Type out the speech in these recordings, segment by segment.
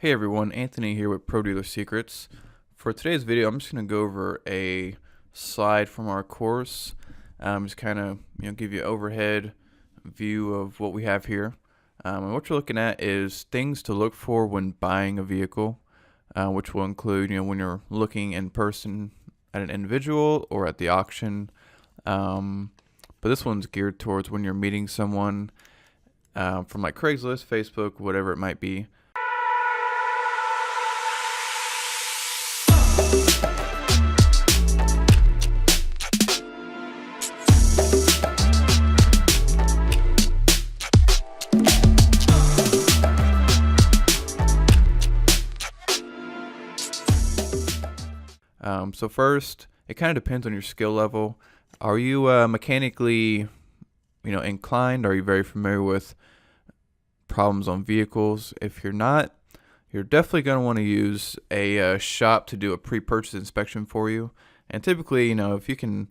Hey everyone, Anthony here with Pro Dealer Secrets. For today's video, I'm just going to go over a slide from our course. Just kind of give you an overhead view of what we have here. And what you're looking at is things to look for when buying a vehicle, which will include when you're looking in person at an individual or at the auction. But this one's geared towards when you're meeting someone from like Craigslist, Facebook, whatever it might be. So first, it kind of depends on your skill level. Are you mechanically, inclined? Are you very familiar with problems on vehicles? If you're not, you're definitely going to want to use a shop to do a pre-purchase inspection for you. And typically, if you can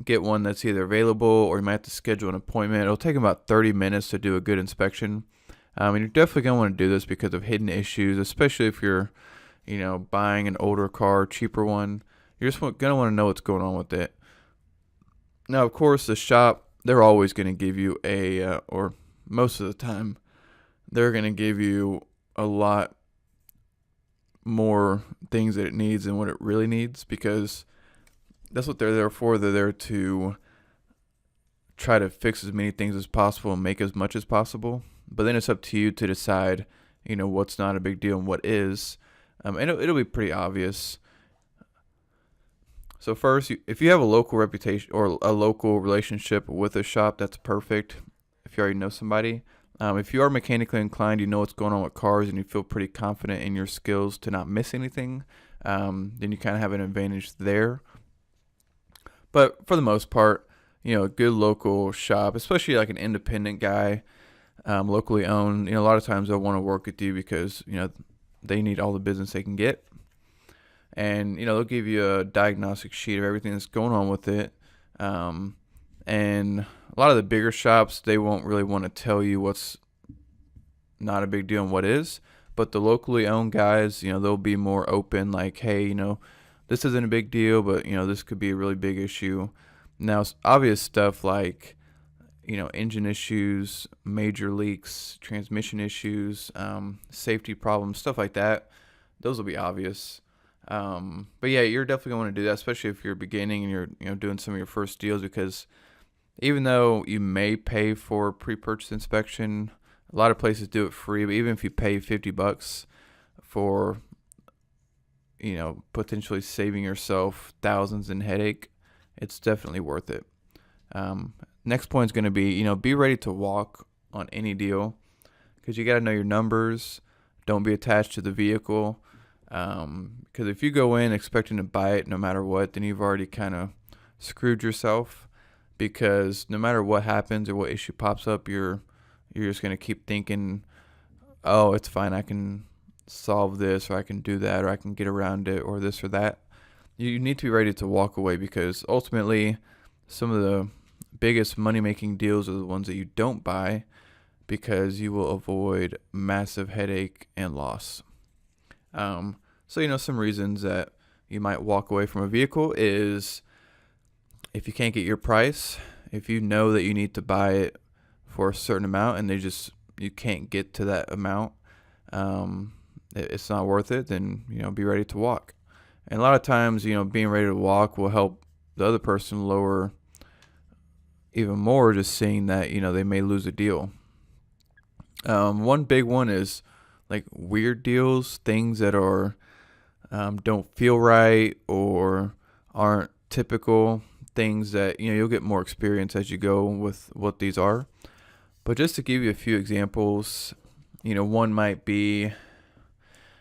get one that's either available or you might have to schedule an appointment, it'll take about 30 minutes to do a good inspection. And you're definitely going to want to do this because of hidden issues, especially if you're buying an older car, cheaper one. You're just going to want to know what's going on with it. Now, of course, the shop, they're always going to give you or most of the time, they're going to give you a lot more things that it needs than what it really needs, because that's what they're there for. They're there to try to fix as many things as possible and make as much as possible. But then it's up to you to decide, what's not a big deal and what is. And it'll be pretty obvious. So first, if you have a local reputation or a local relationship with a shop, that's perfect. If you already know somebody. If you are mechanically inclined, you know what's going on with cars, and you feel pretty confident in your skills to not miss anything, then you kind of have an advantage there. But for the most part, a good local shop, especially like an independent guy, locally owned, a lot of times they'll want to work with you because, they need all the business they can get. And, they'll give you a diagnostic sheet of everything that's going on with it. And a lot of the bigger shops, they won't really want to tell you what's not a big deal and what is. But the locally owned guys, they'll be more open, like, hey, this isn't a big deal, but, this could be a really big issue. Now, it's obvious stuff like, engine issues, major leaks, transmission issues, safety problems, stuff like that. Those will be obvious. But yeah, you're definitely going to want to do that, especially if you're beginning and you're doing some of your first deals, because even though you may pay for pre-purchase inspection, a lot of places do it free. But even if you pay $50 for, potentially saving yourself thousands in headache, it's definitely worth it. Next point is going to be ready to walk on any deal, because you got to know your numbers. Don't be attached to the vehicle. Because if you go in expecting to buy it no matter what, then you've already kind of screwed yourself, because no matter what happens or what issue pops up, you're just going to keep thinking, oh, it's fine, I can solve this, or I can do that, or I can get around it, or this or that. You need to be ready to walk away, because ultimately some of the biggest money-making deals are the ones that you don't buy, because you will avoid massive headache and loss. So, some reasons that you might walk away from a vehicle is if you can't get your price, if you know that you need to buy it for a certain amount and you can't get to that amount, it's not worth it, then, be ready to walk. And a lot of times, being ready to walk will help the other person lower even more, just seeing that, they may lose a deal. One big one is like weird deals, things that are don't feel right or aren't typical, things that you'll get more experience as you go with what these are. But just to give you a few examples, one might be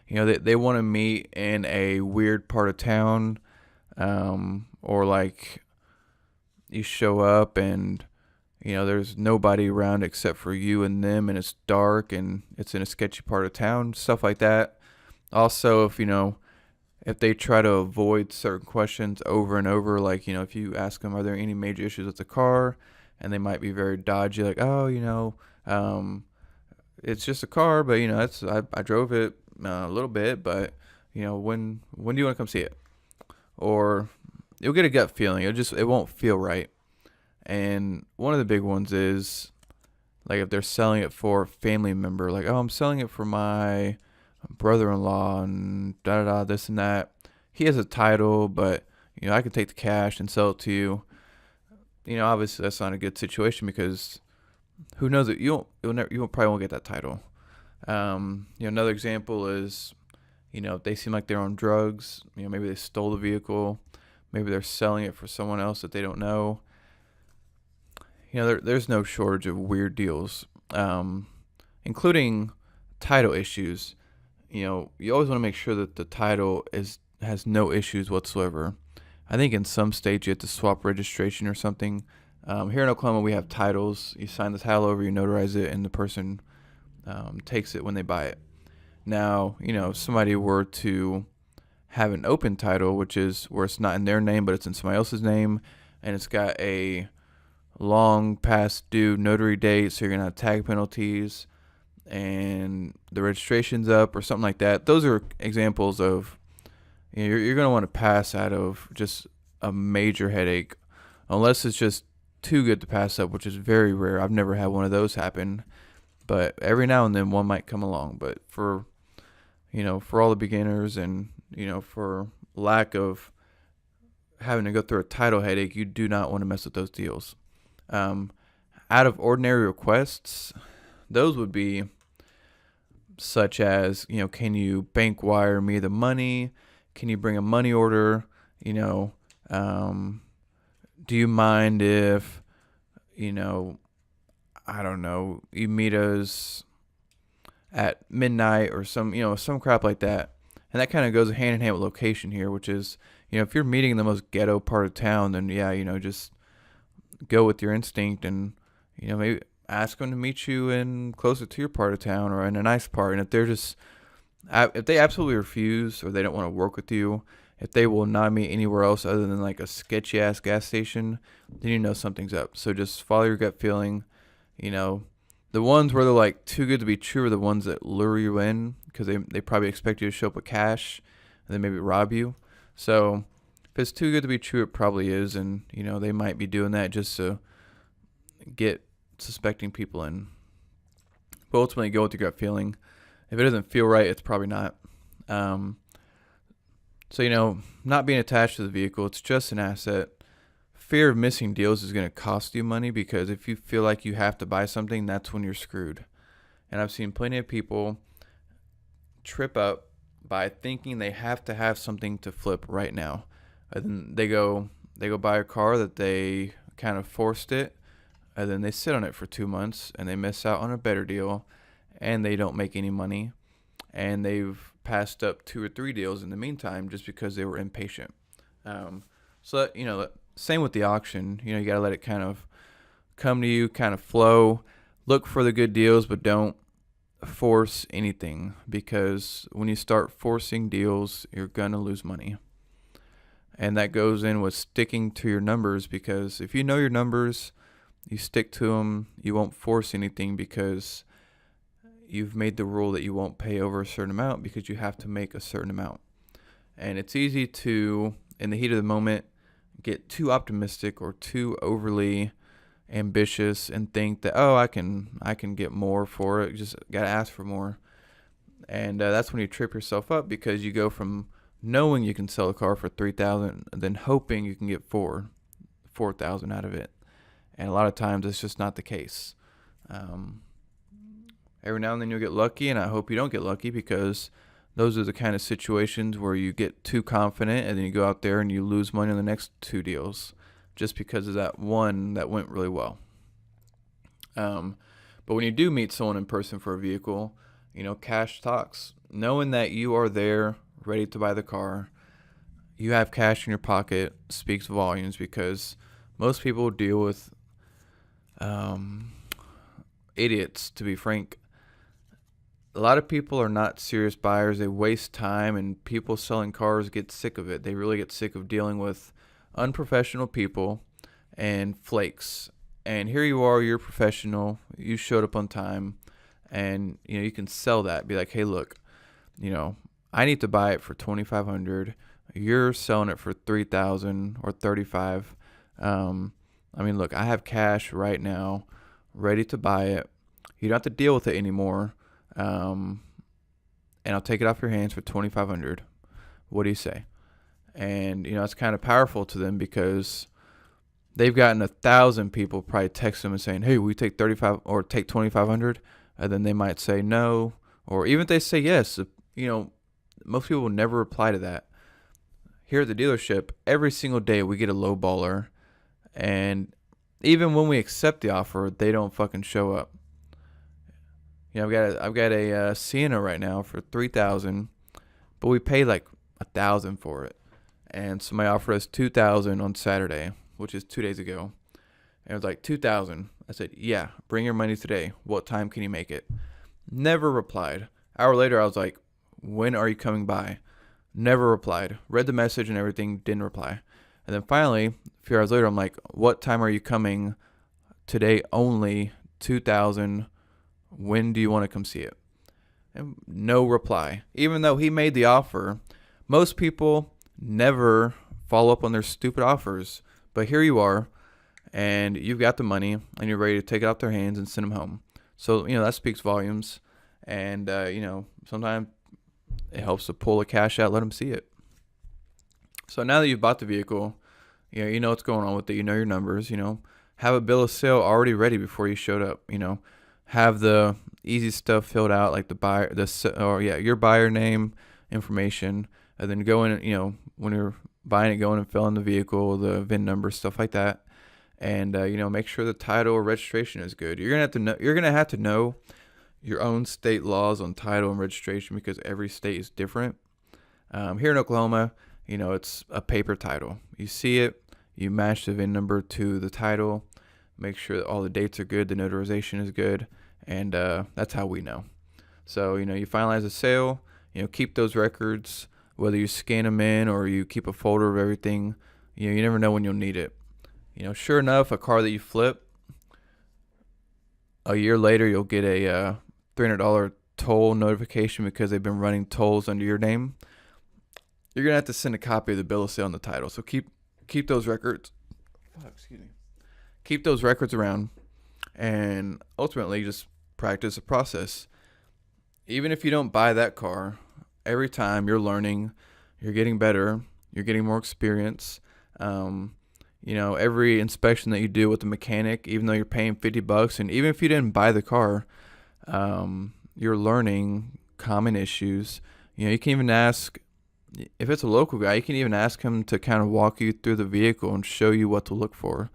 they want to meet in a weird part of town, or like you show up and there's nobody around except for you and them, and it's dark and it's in a sketchy part of town, stuff like that. Also, if they try to avoid certain questions over and over, like, if you ask them, are there any major issues with the car? And they might be very dodgy, like, oh, it's just a car, but, I drove it A little bit, but when do you want to come see it? Or you'll get a gut feeling. It won't feel right. And one of the big ones is like if they're selling it for a family member, like, oh, I'm selling it for my brother-in-law and da da da, this and that. He has a title, but I can take the cash and sell it to you. Obviously that's not a good situation because who knows it? You probably won't get that title. Another example is, if they seem like they're on drugs, maybe they stole the vehicle, maybe they're selling it for someone else that they don't know. There's no shortage of weird deals, including title issues. You always want to make sure that the title has no issues whatsoever. I think in some states you have to swap registration or something. Here in Oklahoma, we have titles. You sign the title over, you notarize it, and the person takes it when they buy it. Now, if somebody were to have an open title, which is where it's not in their name, but it's in somebody else's name, and it's got a long past due notary date, so you're going to have tag penalties, and the registration's up or something like that. Those are examples of, you're going to want to pass out of just a major headache, unless it's just too good to pass up, which is very rare. I've never had one of those happen, but every now and then one might come along. But for all the beginners and, for lack of having to go through a title headache, you do not want to mess with those deals. Out of ordinary requests, those would be such as, can you bank wire me the money? Can you bring a money order? Do you mind if, I don't know, you meet us at midnight or some crap like that. And that kind of goes hand in hand with location here, which is, if you're meeting in the most ghetto part of town, then just go with your instinct and, maybe ask them to meet you in closer to your part of town or in a nice part. And if they absolutely refuse or they don't want to work with you, if they will not meet anywhere else other than like a sketchy ass gas station, then something's up. So just follow your gut feeling. The ones where they're like too good to be true are the ones that lure you in because they probably expect you to show up with cash and then maybe rob you. So if it's too good to be true, it probably is. And, they might be doing that just to get suspecting people in. But ultimately, go with your gut feeling. If it doesn't feel right, it's probably not. So, not being attached to the vehicle, it's just an asset. Fear of missing deals is going to cost you money because if you feel like you have to buy something, that's when you're screwed. And I've seen plenty of people trip up by thinking they have to have something to flip right now. And then they go buy a car that they kind of forced it, and then they sit on it for 2 months and they miss out on a better deal and they don't make any money. And they've passed up 2 or 3 deals in the meantime just because they were impatient. Same with the auction. You got to let it kind of come to you, kind of flow. Look for the good deals, but don't force anything because when you start forcing deals, you're going to lose money. And that goes in with sticking to your numbers because if you know your numbers, you stick to them. You won't force anything because you've made the rule that you won't pay over a certain amount because you have to make a certain amount. And it's easy to, in the heat of the moment, get too optimistic or too overly ambitious and think that, I can get more for it. Just got to ask for more. And that's when you trip yourself up because you go from knowing you can sell a car for $3,000 and then hoping you can get $4,000 out of it. And a lot of times it's just not the case. Every now and then you'll get lucky, and I hope you don't get lucky because those are the kind of situations where you get too confident and then you go out there and you lose money on the next 2 deals just because of that one that went really well. But when you do meet someone in person for a vehicle, cash talks. Knowing that you are there ready to buy the car, you have cash in your pocket speaks volumes because most people deal with idiots, to be frank. A lot of people are not serious buyers. They waste time, and people selling cars get sick of it. They really get sick of dealing with unprofessional people and flakes. And here you are, you're a professional. You showed up on time, and you can sell that. Be like, hey, look, I need to buy it for 2,500. You're selling it for 3,000 or 35. Look, I have cash right now, ready to buy it. You don't have to deal with it anymore. And I'll take it off your hands for 2,500. What do you say? And it's kind of powerful to them because they've gotten 1,000 people probably text them and saying, "Hey, we take 35 or take 2,500," and then they might say no, or even if they say yes, most people will never reply to that. Here at the dealership, every single day we get a low baller, and even when we accept the offer, they don't fucking show up. I've got a Sienna right now for 3,000, but we paid like 1,000 for it, and somebody offered us 2,000 on Saturday, which is 2 days ago. And it was like 2,000. I said, "Yeah, bring your money today. What time can you make it?" Never replied. Hour later, I was like, "When are you coming by?" Never replied. Read the message and everything, didn't reply. And then finally, a few hours later, I'm like, "What time are you coming today only? 2,000. When do you want to come see it?" And no reply. Even though he made the offer, most people never follow up on their stupid offers. But here you are, and you've got the money, and you're ready to take it out their hands and send them home. So, that speaks volumes. And, sometimes it helps to pull the cash out, let them see it. So now that you've bought the vehicle, you know what's going on with it. You know your numbers, have a bill of sale already ready before you showed up, have the easy stuff filled out, like your buyer name information, and then go in, when you're buying it, go in and fill in the vehicle, the VIN number, stuff like that, and make sure the title or registration is good. You're gonna have to know your own state laws on title and registration because every state is different. Here in Oklahoma, it's a paper title. You see it, you match the VIN number to the title, make sure that all the dates are good, the notarization is good, and that's how we know. So, you finalize the sale, keep those records, whether you scan them in or you keep a folder of everything. You never know when you'll need it. Sure enough, a car that you flip, a year later, you'll get a $300 toll notification because they've been running tolls under your name. You're going to have to send a copy of the bill of sale and the title. So keep those records. Keep those records around, and ultimately just practice the process. Even if you don't buy that car, every time you're learning, you're getting better, you're getting more experience. Every inspection that you do with the mechanic, even though you're paying $50, and even if you didn't buy the car, you're learning common issues. You can even ask, if it's a local guy, you can even ask him to kind of walk you through the vehicle and show you what to look for,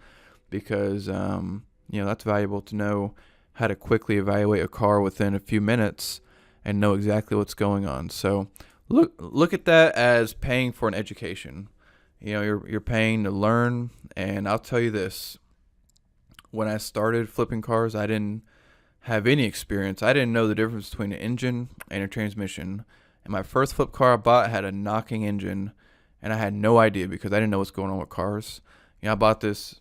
because that's valuable to know how to quickly evaluate a car within a few minutes and know exactly what's going on. So look at that as paying for an education. You're paying to learn. And I'll tell you this, when I started flipping cars, I didn't have any experience. I didn't know the difference between an engine and a transmission. And my first flip car I bought had a knocking engine, and I had no idea because I didn't know what's going on with cars. I bought this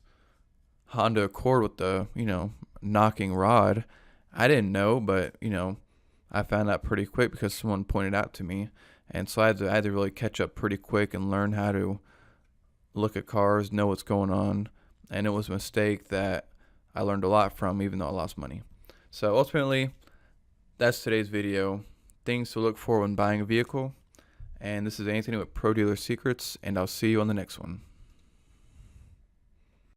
Honda Accord with the, knocking rod. I didn't know, but, I found out pretty quick because someone pointed out to me. And so I had to really catch up pretty quick and learn how to look at cars, know what's going on. And it was a mistake that I learned a lot from, even though I lost money. So ultimately, that's today's video. Things to look for when buying a vehicle. And this is Anthony with Pro Dealer Secrets, and I'll see you on the next one.